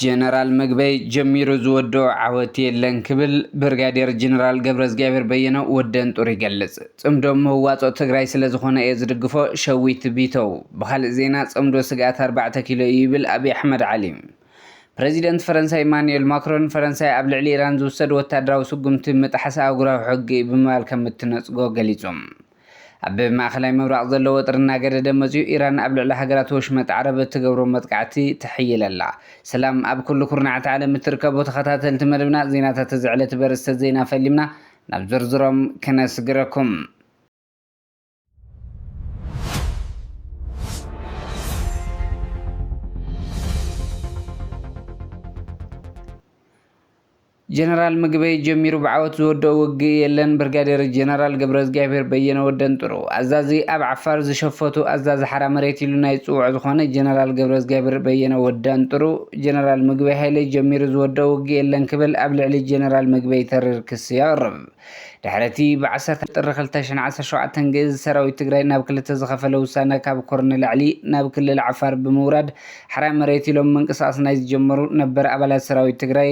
ጀነራል መግበይ ጀሚሩ ዝወደው ዓወት የለን ክብል ብርጋዴር ጀነራል ገብረዝጊያብር በየነው ወደን ጦር ይገልጽ ጽምዶም ህዋጾ ትግራይ ስለ ዝኾነ ዝድግፎ ሸዊት ቢተው በኻልእ ዜና ጽምዶ ስጋት 4 ኪሎ ይብል አብይ አሕመድ ዓሊ ፕሬዚደንት ፈረንሳይ ኢማኑኤል ማክሮን ፈረንሳይ ኣብ ልዕሊ ኢራን ዝወሰድ ወታደራዊ ስጉምቲ ምጥሓስ ኣህጉራዊ ሕጊ ብምባል ከም እትነጽጎ ገሊጾም ኣብ ማእኸላይ ምብራቕ ዘለዎ ወጥርና ገደደ መጽዩ ኢራን ኣብ ልዕሊ ሃገራት ወሽመጥ ዓረብ እትገብሮ መጥቃዕቲ ትሕይለላ ሰላም ኣብ ኩሉ ኩርናዓት ዓለም እትርከቡ ተኸታተልቲ መደብና ዜናታት ዝዕለት በርስተ ዜና ፈሊምና ናብ ዝርዝሮም ክነስግረኩም ጀነራል ምግበይ ጀሚሩ ብዓወት ዝወደው ውጊ የለን ብርጋዴር ጀነራል ገብረዝጊያብር በየነ ወደን ጥሩ አዛዚ ኣብ ዓፋር ዝሸፈቱ አዛዚ ሓራ መሬት ኢሉ ናይ ጽውዕ ዝኾነ ጀነራል ገብረዝጊያብር በየነ ወደን ጥሩ ጀነራል ምግበይ ሃይለ ጀሚሩ ዝወደው ውጊ የለን ክብል ኣብ ልዕሊ ጀነራል ምግበይ ተሪር ክስ የቕርብ ድሕረቲ ብ10 ጥሪ 2017 ግዝ ሰራዊት ትግራይ ናብ ክልተ ዝኸፈለ ውሳነ ካብ ኮርነል ዓሊ ናብ ክልል ዓፋር ብምውራድ ሓራ መሬት ኢሎም መንቀሳቐስ ናይ ዝጀመሩ ነበር ኣባላት ሰራዊት ትግራይ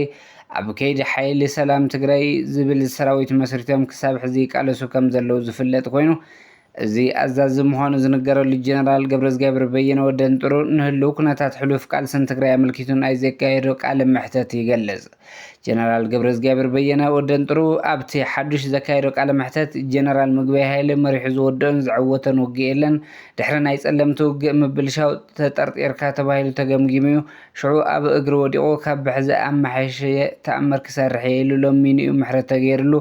ኣብ ከይዲ ሓይሊ ሰላም ትግራይ ዝብል ሰራዊት መስሪቶም ክሳብ ሕዚ ቃለሱ ከም ዘለው ዝፍለጥ ኮይኑ እዚ ኣዛዚ ምዃኑ ዝነገረሉ ጀነራል ገብረዝጊያብር በየነ ወደን ጥሩ ንህልው ኩነታት ሕሉፍ ቃልስን ትግራይ ኣመልኪቱ ናይ ዘካየዶ ቃለ መሕተት ይገልጽ ጀነራል ገብረዝጊያብር በየነ ወደን ጥሩ ኣብቲ ሓዱሽ ዘካየዶ ቃለ መሕተት ጀነራል ምግበይ ሃይለ መሪሑ ዝወደን ዝዕወተን ውጊ የለን ድሕሪ ናይ ጸለምቲ ውግእ ምብልሻው ተጠርጢርካ ተባሂሉ ተገምጊሙ ሽዑ ኣብ እግሪ ወዲቑ ካብ ብሕዚ ኣመሓይሽ ተኣምር ክሰርሕ የሉ ሎሚን እዩ ምሕረት ተገይሩሉ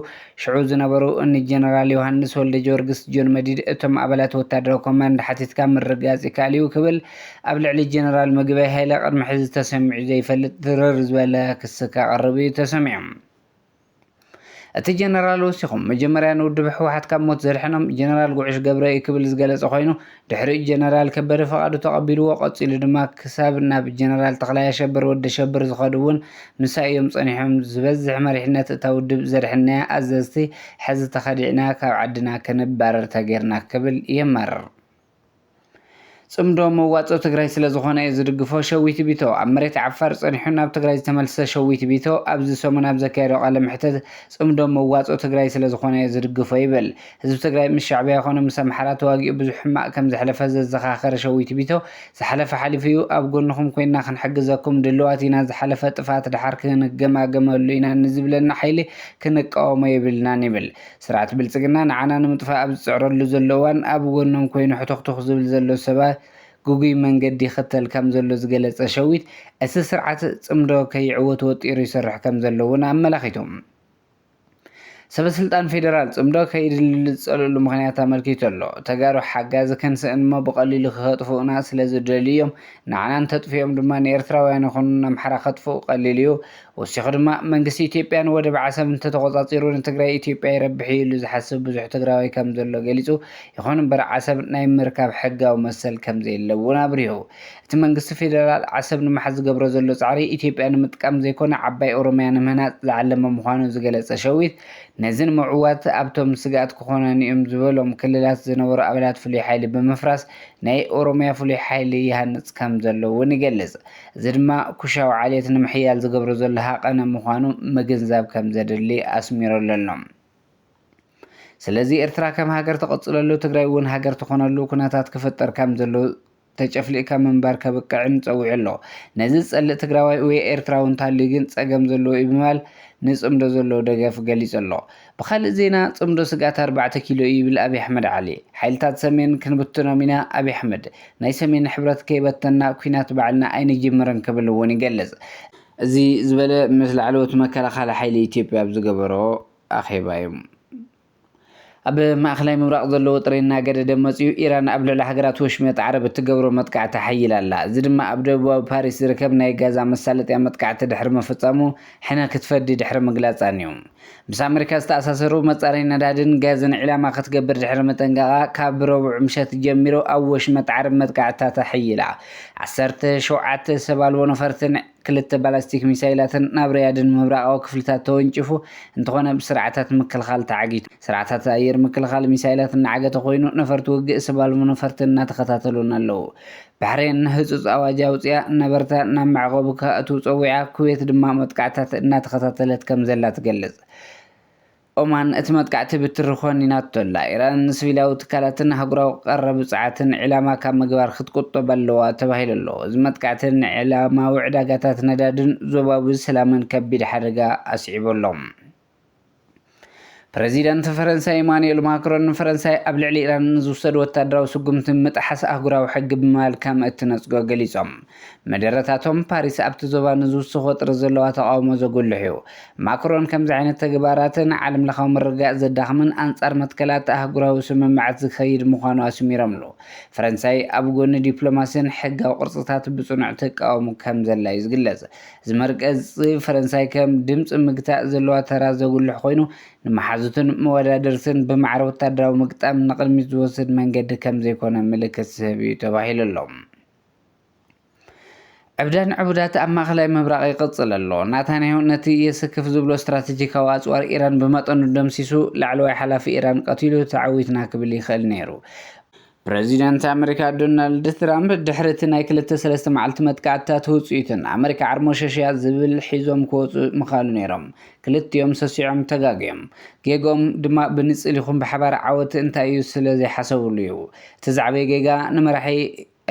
ሽዑ ዝነበሩ እኒ ጀነራል ዮሃንስ ወልደ ጀወርግስ ጆን መዲድ እቶም ኣባላት ወታደራዊ ኮማንድ ሓቲትካ ምርጋጽ ይካልዩ ክብል ኣብ ልዕሊ ጀነራል ምግበይ ሃይለ ቅድሚ ሕዚ ተሰሚዑ ዘይፈልጥ ድርር ዝበለ ክስ ከቕርብ እዩ ተሰሚዖም እቲ ጀነራል ወሲኹም መጀመርያ ንውድብ ሕወሓት ካብ ሞት ዘድሕኖም ጀነራል ጉዕሽ ገብረ ክብል ዝገለጸ ኮይኑ ድሕሪ ጀነራል ከበደ ፈቓዱ ተቐቢልዎ ቀፂሉ ድማ ክሳብ ናብ ጀነራል ተኽላይ ኣሸብር ወዲ ሸብር ዝኸዱ እውን ምሳይ እዮም ጸኒሖም ዝበዝሕ መሪሕነት እታ ውድብ ዘድሕናያ ኣዘዝቲ ሕዚ ተኸዲዕና ካብ ዓድና ከነባረር ተገይርና ክብል የመርር ጽምዶ መዋጾ ትግራይ ስለ ዝኾነ ዝድግፎ ሸዊት ቢቶ ኣብ መሬት ዓፋር ጸኒሑ ናብ ትግራይ ዝተመልሰ ሸዊት ቢቶ ኣብዚ ሰሙን ኣብ ዘካየዶ ቃለ መሕተት ጽምዶ መዋጾ ትግራይ ስለ ዝኾነ ዝድግፎ ይብል ህዝቢ ትግራይ ምስ ሻዕብያ ይኾነ ምስ ኣምሓራ ተዋጊኡ ብዙሕ ሕማቅ ከም ዘሕለፈ ዘዘኻኸረ ሸዊት ቢቶ ዝሓለፈ ሓሊፉ እዩ ኣብ ጎንኹም ኮይና ክንሕግዘኩም ድልዋት ኢና ዝሓለፈ ጥፋት ድሓር ክንገማገመሉ ኢና ንዝብለና ሓይሊ ክንቃወሞ የብልናን ይብል ስርዓት ብልጽግና ንዓና ንምጥፋእ ኣብ ዝፅዕረሉ ዘለዋን ኣብ ጎኖም ኮይኑ ሕቶኽቶኽ ዝብል ዘሎ ሰባት ጉጉይ መንገዲ ይኽተል ከም ዘሎ ዝገለጸ ሸዊት እቲ ስርዓት ጽምዶ ከይዕወት ወጢሩ ይሰርሕ ከም ዘለውን ኣመላኺቶም ሰበስልጣን ፌደራል ጽምዶ ከይድልል ዝጸለሉ ምኽንያት ኣመልኪቱ ኣሎ ተጋሩ ሓጋዝ ከንስእን እሞ ብቐሊሉ ክኸጥፉና ስለ ዝደልዮም ንዓናን ተጥፊኦም ድማ ንኤርትራውያን ይኹኑ ኣምሓራ ከጥፍኡ ቀሊል እዩ ወሲኹ ድማ መንግስቲ ኢትዮጵያን ወደብ ዓሰብ እንተተቆጻጺሩ ንትግራይ ኢትዮጵያ ይረብሕ ኢሉ ዝሓስብ ብዙሕ ትግራዋይ ከም ዘሎ ገሊጹ ይኹን እምበር ዓሰብ ናይ ምርካብ ሕጋዊ መሰል ከም ዘየለውን ኣብሪሁ እቲ መንግስቲ ፌደራል ዓሰብ ንምሓዝ ዝገብሮ ዘሎ ጻዕሪ ኢትዮጵያ ንምጥቃም ዘይኮነ ዓባይ ኦሮምያ ንምህናፅ ዝዓለመ ምዃኑ ዝገለጸ ሸዊት ነዝን ምዕዋት ኣብቶም ስጋት ክኾነን እዮም ዝበሎም ክልላት ዝነበሩ ኣባላት ፍሉይ ሓይሊ ብምፍራስ ናይ ኦሮምያ ፍሉይ ሓይሊ ይሃንጽ ከም ዘለውን ይገልጽ እዚ ድማ ኩሻዊ ዓልየት ንምሕያል ዝገብሮ ዘሎ ሃቐነ ምዃኑ ምግንዛብ ከም ዘድሊ ኣስሚሮሉ ኣሎ ስለዚ ኤርትራ ከም ሃገር ተቐጽለሉ ትግራይ እውን ሃገር ትኾነሉ ኩነታት ክፍጠር ከም ዘሎ ተጨፍሊእካ ምንባር ከብቅዕን ጸዊዑ ኣሎ ነዚ ጸልእ ትግራዋይ ወይ ኤርትራዊ እንተሃልዩ ግን ጸገም ዘለዎ እዩ ብምባል ንጽምዶ ዘለዎ ደገፍ ገሊጹ ኣሎ ብኻልእ ዜና ጽምዶ ስጋት 4 ኪሎ ይብል አብይ አሕመድ ዓሊ ሓይልታት ሰሜን ክንብትኖም ኢና አብይ አሕመድ ናይ ሰሜን ሕብረት ከይበተና ኩናት ባዕልና ኣይንጅምርን ክብል እውን ይገልጽ እዚ ዝበለ ምስ ላዕለዎት መከላኸሊ ሓይሊ ኢትዮጵያ ኣብ ዝገበሮ ኣኼባ እዩ ኣብ ማእኸላይ ምብራቕ ዘለዎ ጥሬና ገደደ መጽዩ ኢራን ኣብ ልዕሊ ሃገራት ወሽመጥ ዓረብ እትገብሮ መጥቃዕቲ ሓይል ኣላ እዚ ድማ ኣብ ደቡባዊ ፓሪስ ዝርከብ ናይ ጋዛ መሳለጥያ መጥቃዕቲ ድሕሪ ምፍጻሙ ሕነ ክትፈዲ ድሕሪ ምግላጻን እዩ ምስ ኣሜሪካ ዝተኣሳሰሩ መጻረይ ነዳድን ጋዝን ዕላማ ክትገብር ድሕሪ መጠንቀቓ ካብ ረቡዕ ምሸት ጀሚሮ ኣብ ወሽመጥ ዓረብ መጥቃዕትታት ሓይላ 17 ሰባልቦ ነፈርትን ክልተ ባላስቲክ ሚሳይላትን ናብ ሪያድን ምብራቃዊ ክፍልታት ተወንጭፉ እንተኾነ ብስርዓታት ምክልኻል ተዓጊቱ ስርዓታት ኣየር ምክልኻል ሚሳይላት እናዓገተ ኮይኑ ነፈርቲ ውግእ ሰባልሙ ነፈርቲ እናተኸታተሉን ኣለዉ ባህሬን ህፁፅ ኣዋጅ ኣውፅያ ነበርታ ናብ ማዕቆብ ከኣትው ፀዊዓ ኩዌት ድማ መጥቃዕታት እናተኸታተለት ከም ዘላ ትገልጽ ኦማን እቲ መጥቃዕቲ ብትርኾን ይናቶላ ኢራን ሲቪላዊ ትካላትን ሃገራዊ ቀረብ ፀዓትን ዕላማ ካብ ምግባር ክትቁጠብ ኣለዋ ተባሂሉ ኣሎ እዚ መጥቃዕትን ዕላማዊ ዕዳጋታት ነዳድን ዞባዊ ሰላምን ከቢድ ሓደጋ ኣስዒቦሎም ፕሬዚዳንት ፈረንሳይ ኢማኑኤል ማክሮን ፈረንሳይ ኣብ ልዕሊ ኢራን ዝውሰድ ወታደራዊ ስጉምቲ ምጥሓስ ኣህጉራዊ ሕጊ ብምባል ከም እትነፅጎ ገሊፆም መደረታቶም ፓሪስ ኣብቲ ዞባ ንዝውስኽ ወጥሪ ዘለዋ ተቃውሞ ዘጉልሕ እዩ ማክሮን ከምዚ ዓይነት ተግባራትን ዓለም ለኻዊ ምርግጋእ ዘዳኽምን ኣንጻር መትከላት ኣህጉራዊ ስምምዓት ዝኸይድ ምዃኑ ኣስሚሮምሉ ፈረንሳይ ኣብ ጎኒ ዲፕሎማስን ሕጋዊ ቅርፅታት ብፅኑዕ ተቃውሞ ከም ዘላ እዩ ዝግለጽ እዚ መርገፂ ፈረንሳይ ከም ድምፂ ምግታእ ዘለዋ ተራ ዘጉልሕ ኮይኑ ንመሓዙትን መወዳደርትን ብማዕረ ወታደራዊ ምግጣም ንቅድሚት ዝወስድ መንገዲ ከም ዘይኮነ ምልክት ዝህብ እዩ ተባሂሉ ኣሎ ዕብዳን ዕቡዳት ኣብ ማእኸላይ ምብራቕ ይቕፅል ኣሎ ናታንያሁ ነቲ የስክፍ ዝብሎ ስትራቴጂካዊ ኣፅዋር ኢራን ብመጠኑ ደምሲሱ ላዕለዋይ ሓላፊ ኢራን ቀቲሉ ተዓዊትና ክብል ይኽእል ነይሩ ፕሬዚዳንት ኣሜሪካ ዶናልድ ትራምፕ ድሕርቲ ናይ 2-3 መዓልቲ መጥቃዕትታት ውፅኢትን ኣሜሪካ ዓርሞሸሽያ ዝብል ሒዞም ክወፁ ምኻሉ ነይሮም ክልቲኦም ሰሲዖም ተጋግዮም ጌጎም ድማ ብንፅል ይኹን ብሓባር ዓወት እንታይ እዩ ስለ ዘይሓሰብሉ እዩ እቲ ዛዕበየ ጌጋ ንመራሒ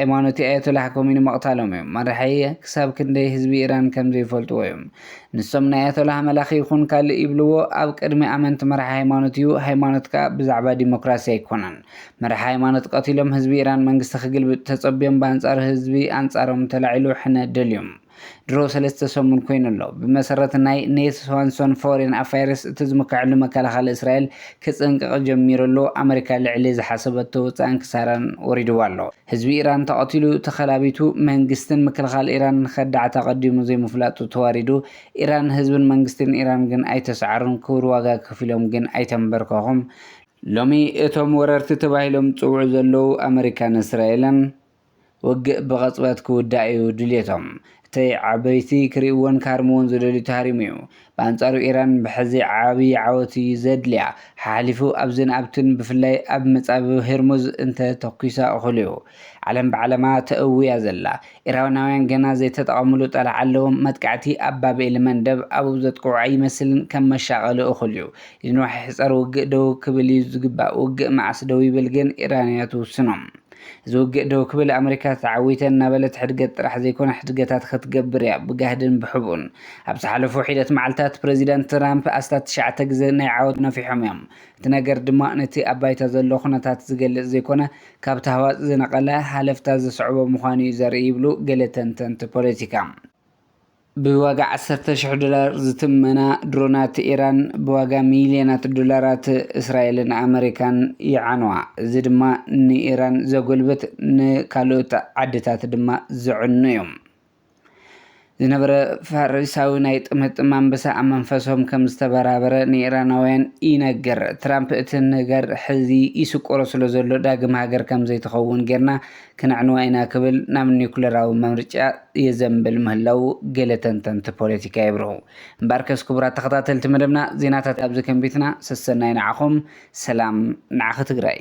ሃይማኖት ኣያቶላህ ኮሚኒ መቕታሎም እዮም መራሒ ክሳብ ክንደይ ህዝቢ ኢራን ከም ዘይፈልጥዎ እዮም ንሶም ናይ ኣያቶላህ መላኺ ይኹን ካልእ ይብልዎ ኣብ ቅድሚ ኣመንቲ መራሒ ሃይማኖት እዩ ሃይማኖትካ ብዛዕባ ዲሞክራሲ ኣይኮነን መራሒ ሃይማኖት ቀቲሎም ህዝቢ ኢራን መንግስቲ ክግልብጥ ተፀቢዮም በኣንጻር ህዝቢ ኣንጻሮም ተላዒሉ ሕነ ደልዮም ድሮ 3 ሰሙን ኮይኑ ኣሎ ብመሰረት ናይ ኔት ስዋንሶን ፎሬን ኣፋይርስ እቲ ዝምክዕሉ መከላኸሊ እስራኤል ክፅንቅቕ ጀሚሩሉ ኣሜሪካ ልዕሊ ዝሓሰበቶ ውፃእን ክሳራን ወሪድዋ ኣሎ ህዝቢ ኢራን ተቐቲሉ ተኸላቢቱ መንግስትን ምክልኻል ኢራን ንኸዳዕ ተቐዲሙ ዘይምፍላጡ ተዋሪዱ ኢራን ህዝብን መንግስትን ኢራን ግን ኣይተሰዓሩን ክቡር ዋጋ ከፊሎም ግን ኣይተንበርከኹም ሎሚ እቶም ወረርቲ ተባሂሎም ጽውዑ ዘለው ኣሜሪካን እስራኤልን ውግእ ብቐፅበት ክውዳእ እዩ ድልየቶም እቲ ዓበይቲ ክሪእዎን ካርምዎን ዝደልዩ ተሃሪሙ እዩ በኣንጻሩ ኢራን ብሕዚ ዓብዪ ዓወት ዘድልያ ሓሊፉ ኣብ ዝናብትን ብፍላይ ኣብ መጻብ ሄርሙዝ እንተተኲሳ እኽሉ እዩ ዓለም ብዓለማ ተእውያ ዘላ ኢራናውያን ገና ዘይተጠቐምሉ ጠላዕ ኣለዎም መጥቃዕቲ ኣብ ባብኤል መንደብ ኣብኡ ዘጥቅዑ ኣይመስልን ከም መሻቐሊ እኽሉ እዩ ንዋሕ ሕፀር ውግእ ደው ክብል እዩ ዝግባእ ውግእ መዓስ ደው ይብል ግን ኢራንያት ውስኖም እዚ ውግእ ደው ክብል ኣሜሪካ ተዓዊተን እናበለት ሕድገት ጥራሕ ዘይኮነ ሕድገታት ክትገብር እያ ብጋህድን ብሕቡእን ኣብ ዝሓለፉ ሒደት መዓልትታት ፕሬዚዳንት ትራምፕ ኣስታት 9 ግዜ ናይ ዓወት ነፊሖም እዮም እቲ ነገር ድማ ነቲ ኣብ ባይታ ዘሎ ኩነታት ዝገልጽ ዘይኮነ ካብ ተሃዋፅ ዝነቐለ ሓለፍታ ዘስዕቦ ምዃኑ እዩ ዘርኢ ይብሉ ገለ ተንተንቲ ፖለቲካ ብዋጋ $10,000 ዝትመና ድሮናት ኢራን ብዋጋ ሚልዮናት ዶላራት እስራኤልን ኣሜሪካን ይዓንዋ እዚ ድማ ንኢራን ዘጎልበት ንካልኦት ዓድታት ድማ ዝዕኑ እዮም ዝነበረ ፋሪሳዊ ናይ ጥምጥም አንበሳ ኣብ መንፈሶም ከም ዝተበራበረ ንኢራናውያን ይነገር ትራምፕ እቲ ነገር ሕዚ ይስቆሮ ስለ ዘሎ ዳግም ሃገር ከም ዘይተኸውን ጌርና ክንዕንዋ ኢና ክብል ናብ ኒውክለራዊ ምርጫ የዘንብል ምህላው ገለ ተንተንቲ ፖለቲካ ይብርሁ እምበር ከስ ክቡራት ተኸታተልቲ መደብና ዜናታት ኣብዚ ከንቢትና ሰሰናይ ንዓኹም ሰላም ንዓኽ ትግራይ